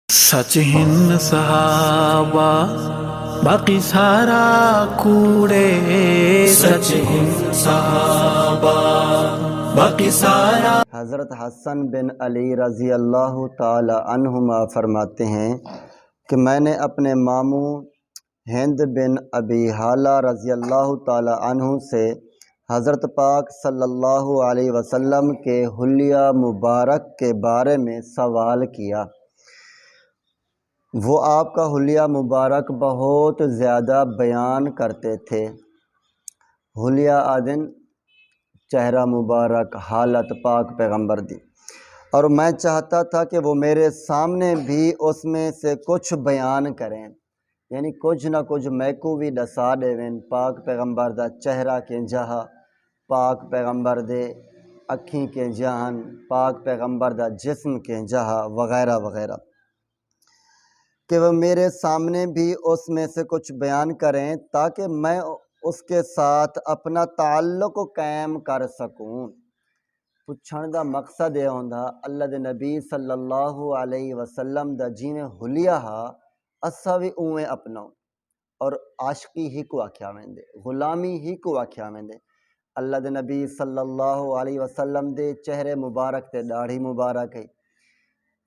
सच हिंद सहाबा बाकी सारा कूड़े। सच हिंद सहाबा बाकी सारा। हज़रत हसन बिन अली रज़ी अल्लाह ताला अन्हुमा फरमाते हैं कि मैंने अपने मामू हिंद बिन अबी हाला रज़ी अल्लाह ताला अन्हु से हज़रत पाक सल्लल्लाहु अलैहि वसल्लम के हुलिया मुबारक के बारे में सवाल किया। वो आपका हुलिया मुबारक बहुत ज़्यादा बयान करते थे। हुलिया आदिन चेहरा मुबारक, हालत पाक पैगंबर दी, और मैं चाहता था कि वो मेरे सामने भी उसमें से कुछ बयान करें, यानी कुछ ना कुछ मैकू भी दसा देवें पाक पैगंबर दा चेहरा के जहा, पाक पैगंबर दे अखी के जहान, पाक पैगंबर दा जिस्म के जहा वगैरह वगैरह, कि वो मेरे सामने भी उसमें से कुछ बयान करें ताकि मैं उसके साथ अपना ताल्लुक़ कायम कर सकूँ। पुछण दा मकसद यह होंदा अल्लाह दे नबी सल्लल्लाहु अलैहि वसल्लम दा जिवें हुलिया हा असा भी उवें अपनाओ, और आशिकी ही को आख्या वेंदे, गुलामी ही को आख्या वेंदे। अल्लाह दे नबी सल्लल्लाहु अलैहि वसल्लम दे चेहरे मुबारक ते दाढ़ी मुबारक है।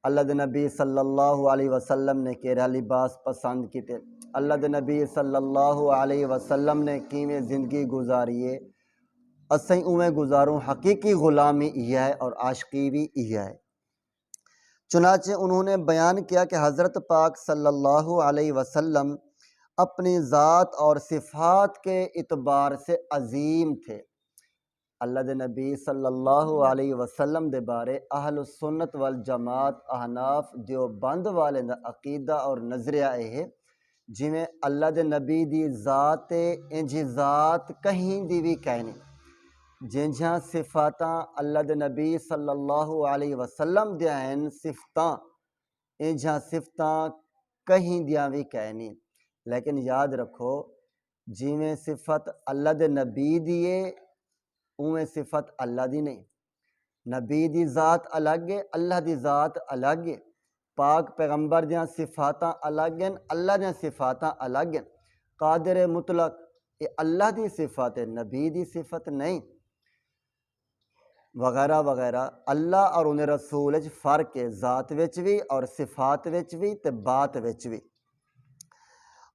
अल्लाह दे नबी सल्लल्लाहु अलैहि वसल्लम ने केड़ा लिबास पसंद किते, अल्लाह दे नबी सल्लल्लाहु अलैहि वसल्लम ने किवें ज़िंदगी गुजारी है, असें उवें गुजारूं। हकीकी ग़ुलामी यह है और आशिकी भी यह है। चुनाचे उन्होंने बयान किया कि हज़रत पाक सल्लल्लाहु अलैहि वसल्लम अपनी ज़ात और सिफ़ात के इतबार से अज़ीम थे। अल्लाह दे नबी सल्लल्लाहु अलैहि वसल्लम दे बारे अहल सुन्नत वल जमात अहनाफ देवबंद वाले दा अकीदा और नज़रिया है जिवें अल्लाह दे नबी दी ज़ात इंज ज़ात कहीं दी भी कहनी, जिंझा सिफातां अल्लाह दे नबी सल्लल्लाहु अलैहि वसल्लम दियां हैं सिफतां, इंझा सिफतां कहीं दियां भी कहनी। लेकिन याद रखो, जिवें सिफत अल्लाह दे नबी दी है उवें सिफत अल्लाह दी नहीं। नबी दी ज़ात अलग है, अल्लाह दी ज़ात अलग है। पाक पैगंबर दियां सिफातां अलग हैं, अल्लाह दियां सिफातां अलग हैं। कादिर मुतलक ये अल्लाह दी सिफत है, नबी दी सिफत नहीं, वगैरह वगैरह। अल्लाह और उन्हें रसूल विच फ़र्क है, ज़ात विच भी और सिफात विच भी ते बात विच भी।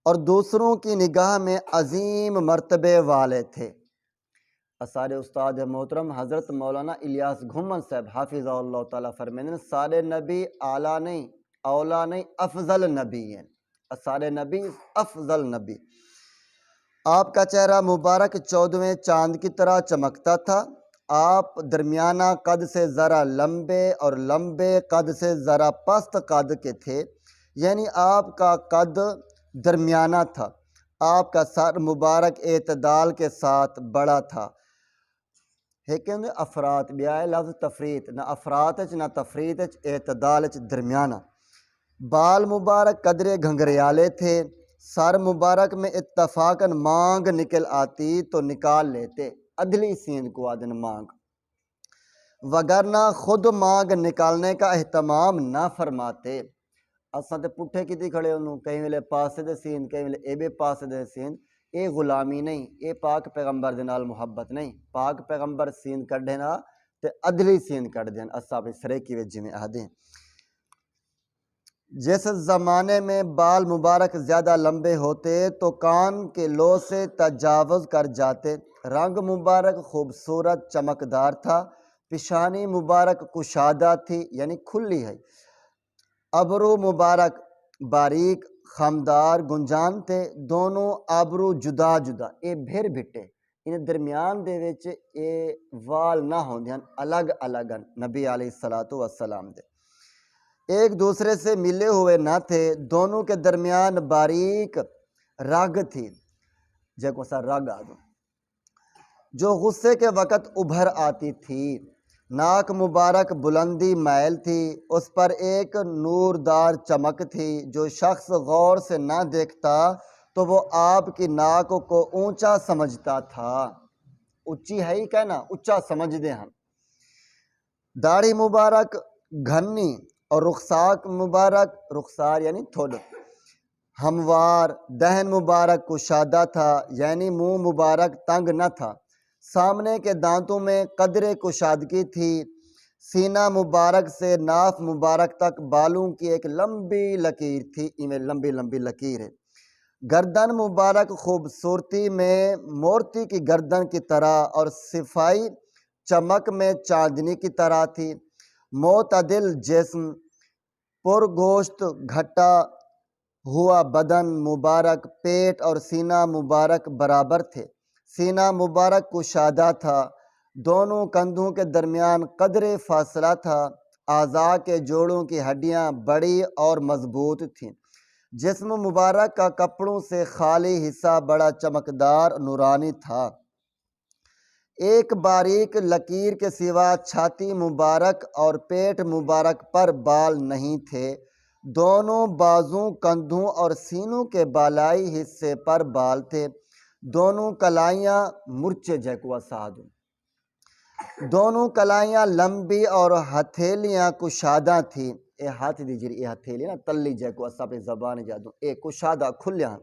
और दूसरों की निगाह में अजीम मर्तबे वाले थे। सारे उस्ताद मोहतरम हज़रत मौलाना इलियास घुमन साहब हाफिज़हुल्लाह ताला फरमाते, सारे नबी आला नहीं, औला नहीं, अफजल नबी हैं। सारे नबी अफजल नबी। आपका चेहरा मुबारक 14वें चांद की तरह चमकता था। आप दरमियाना कद से ज़रा लंबे और लंबे कद से ज़रा पस्त कद के थे, यानी आपका कद दरमियाना था। आपका सर मुबारक एतदाल के साथ बड़ा था। है कि अफरात ब्या है लफ्ज़ तफरीत, ना अफरात ना तफरीत, एतदाल दरमियाना। बाल मुबारक कदरे घंघरियाले थे। सर मुबारक में इत्तफाकन मांग निकल आती तो निकाल लेते, अदली सींद को आदन मांग, वगरना खुद मांग निकालने का एहतमाम ना फरमाते। असा तो पुट्ठे की खड़े होनू, कई वेले पासे दे सींद, कई वेले एबे पासे दे सींद। ये गुलामी नहीं, ये पाक पैगंबर दे नाल मुहब्बत नहीं। पाक पैगंबर सींद कढ़े ना ते अदली सींद कढ़ देन, असा अपनी सरेकी विच जिवें आखदे। जिस ज़माने में बाल मुबारक ज़्यादा लंबे होते तो कान के लो से तजावुज़ कर जाते। रंग मुबारक खूबसूरत चमकदार था। पिशानी मुबारक कुशादा थी, यानी खुली है। अबरू मुबारक बारीक खमदार गुंजान थे। दोनों आबरू जुदा जुदा, ये भिर भिट्टे, इन दरमियान दे विच ये वाल ना होंदे हन, अलग अलग हन। नबी अलैहिस्सलातु वस्सलाम दे एक दूसरे से मिले हुए ना थे। दोनों के दरमियान बारीक रग थी, जैको सा रग आदो, जो गुस्से के वक़्त उभर आती थी। नाक मुबारक बुलंदी मैल थी, उस पर एक नूरदार चमक थी। जो शख्स गौर से ना देखता तो वो आपकी नाक को ऊंचा समझता था। ऊंची है ही कहना, ऊंचा समझते हैं। दाढ़ी मुबारक घनी اور رخساک مبارک، رخسار یعنی تھوڑ، ہموار، دہن مبارک کشادہ تھا یعنی منہ مبارک تنگ نہ تھا، سامنے کے دانتوں میں قدر کشادگی تھی، سینہ مبارک سے ناف مبارک تک بالوں کی ایک لمبی لکیر تھی، میں لمبی لمبی لکیر ہے، گردن مبارک خوبصورتی میں مورتی کی گردن کی طرح اور صفائی چمک میں چاندنی کی طرح تھی، معتدل جسم، پرگوشت گھٹا ہوا بدن مبارک، پیٹ اور سینہ مبارک برابر تھے، سینہ مبارک کشادہ تھا، دونوں کندھوں کے درمیان قدر فاصلہ تھا، اعضاء کے جوڑوں کی ہڈیاں بڑی اور مضبوط تھیں، جسم مبارک کا کپڑوں سے خالی حصہ بڑا چمکدار نورانی تھا، ایک باریک لکیر کے سوا چھاتی مبارک اور پیٹ مبارک پر بال نہیں تھے، دونوں بازوں، کندھوں اور سینوں کے بالائی حصے پر بال تھے، دونوں کلائیاں مرچے جیکوا سادوں، دونوں کلائیاں لمبی اور ہتھیلیاں کشادہ تھیں، اے ہاتھ دی جری اے ہتھیلی نا تلی جیکوا سا اپنی زبان جادوں، اے کشادہ کھلیاں،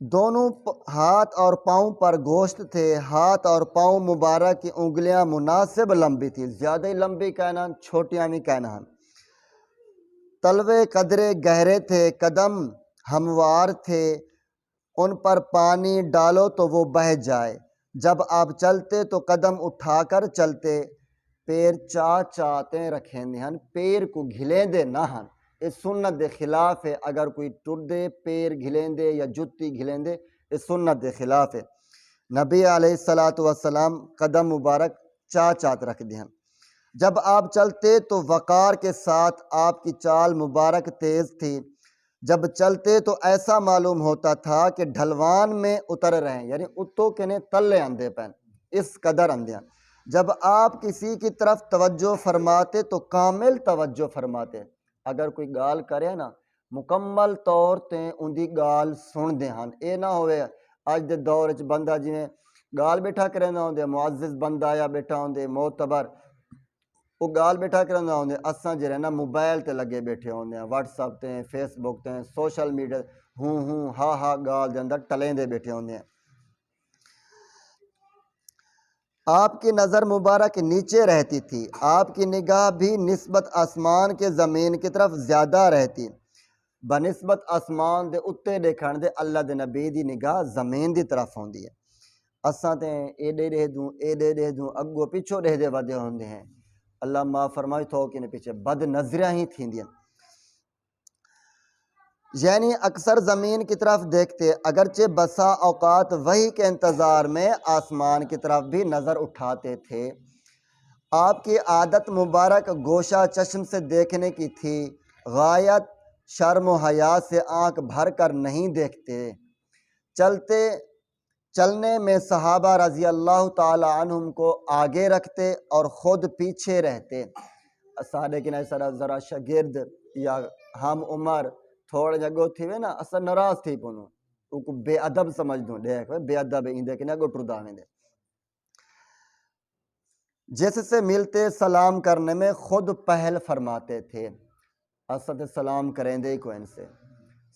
دونوں ہاتھ اور پاؤں پر گوشت تھے، ہاتھ اور پاؤں مبارک کی انگلیاں مناسب لمبی تھی، زیادہ ہی لمبی کہنا چھوٹیاں بھی کہنا، تلوے قدرے گہرے تھے، قدم ہموار تھے، ان پر پانی ڈالو تو وہ بہہ جائے، جب آپ چلتے تو قدم اٹھا کر چلتے، پیر چاہتے رکھیں دے ہن، پیر کو گھلیں دے نہ ہن، اس سنت دے خلاف ہے، اگر کوئی ٹر دے پیر گھلیں دے یا جتی گھلیں دے، اس سنت دے خلاف ہے، نبی علیہ السلام قدم مبارک چاہت رکھ دے ہن، جب آپ چلتے تو وقار کے ساتھ آپ کی چال مبارک تیز تھی، جب چلتے تو ایسا معلوم ہوتا تھا کہ ڈھلوان میں اتر رہے ہیں، یعنی اتو کے نے تلے اندے پین، اس قدر اندیاں، جب آپ کسی کی طرف توجہ فرماتے تو کامل توجہ فرماتے، اگر کوئی گال کرے نا مکمل طور تے ان دی گال سن دے ہن، اے نہ ہوئے اج دے دور وچ بندہ جویں گال بیٹھا کرنا ہوندے، معزز بندہ یا بیٹھا ہوندے معتبر، وہ گال بیٹھا کرنا ہوندے، اساں جڑے نا موبائل تے لگے بیٹھے ہوندے ہیں، واٹس ایپ تے فیس بک تے سوشل میڈیا ہوں ہا گال دے اندر ٹلیں دے بیٹھے ہوندے ہیں، آپ کی نظر مبارک نیچے رہتی تھی، آپ کی نگاہ بھی نسبت آسمان کے زمین کی طرف زیادہ رہتی، بنسبت آسمان دے اتے دیکھن دے اللہ دے نبی دی نگاہ زمین دی طرف ہوندی ہے، اساں تے ایڈے رہ دوں اگو پیچھو رہ دے ودے ہوندے ہیں، اللہ معاف فرمائے تو کہ پیچھے بد نظریاں ہی تھیندیاں، یعنی اکثر زمین کی طرف دیکھتے، اگرچہ بسا اوقات وحی کے انتظار میں آسمان کی طرف بھی نظر اٹھاتے تھے، آپ کی عادت مبارک گوشہ چشم سے دیکھنے کی تھی، غایت شرم و حیا سے آنکھ بھر کر نہیں دیکھتے، چلنے میں صحابہ رضی اللہ تعالی عنہم کو آگے رکھتے اور خود پیچھے رہتے، سارے کی ذرا شاگرد یا ہم عمر تھوڑے جگہ تھی وے نا اسا ناراض تھی پونو او کو بے ادب سمجھ دوں، دیکھ بے ادب ایندے کہ نہ گو ٹرداویں دے، جس سے ملتے سلام کرنے میں خود پہل فرماتے تھے، اسا تے سلام کریں دے کو ان سے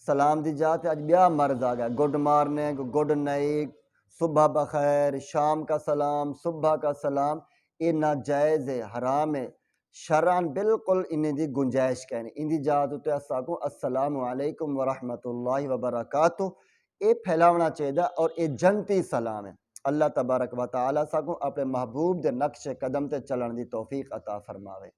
سلام دی جاتے، اج بیا مرض آ گیا، گڈ مارننگ، گڈ نائٹ، صبح بخیر، شام کا سلام، صبح کا سلام، یہ ناجائز ہے، حرام ہے، شرعاً بالکل انہیں دی گنجائش کہنے، ان دی جات ہوتے اساکو السلام علیکم ورحمت اللہ وبرکاتہ، یہ پھیلاونا چاہیے اور یہ جنتی سلام ہے، اللہ تبارک و تعالیٰ ساکو اپنے محبوب دے نقش قدم تے چلن دی توفیق عطا فرماوے۔